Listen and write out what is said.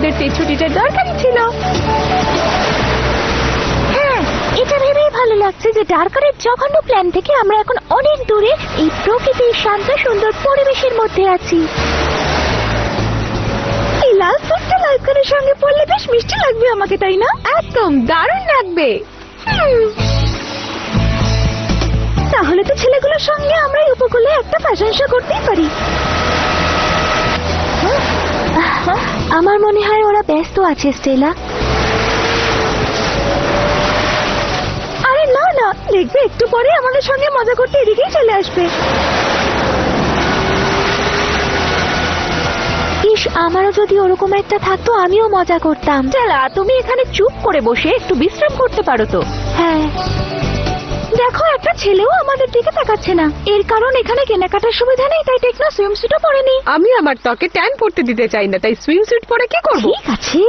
আমাদের ছুটিটার দরকারই ছিল। হ্যাঁ, এটা ভেবেই ভালো লাগছে যে ডার্কারের জঘন্য প্ল্যান থেকে আমরা এখন অনেক দূরে এই প্রকৃতির শান্ত সুন্দর পরিবেশের মধ্যে আছি। এই লাল ফুলটা লাইকারের সঙ্গে পড়লে বেশ মিষ্টি লাগবে আমাকে, তাই না? একদম দারুণ লাগবে। তাহলে তো ছেলেগুলোর সঙ্গে আমরা এই উপকূলে একটা ফ্যাশন শো করতেই পারি। আমার মনে হয় ওরা ব্যস্ত আছে স্টেলা। আরে না না, দেখবে একটু পরে আমাদের সঙ্গে মজা করতে এদিকেই চলে আসবে। ইস, আমারও যদি ওরকম একটা থাকতো আমিও মজা করতাম। চলা, তুমি এখানে চুপ করে বসে একটু বিশ্রাম করতে পারো তো। হ্যাঁ, দেখো একটা ছেলেও আমাদের দিকে তাকাচ্ছে না। এর কারণ এখানে কেনাকাটার সুবিধা নেই, তাই টেকনো সুইমস্যুটও পরেনি। আমি আমার ত্বকে ট্যান পড়তে দিতে চাই না, তাই সুইম স্যুট পরে কি করব? ঠিক আছে।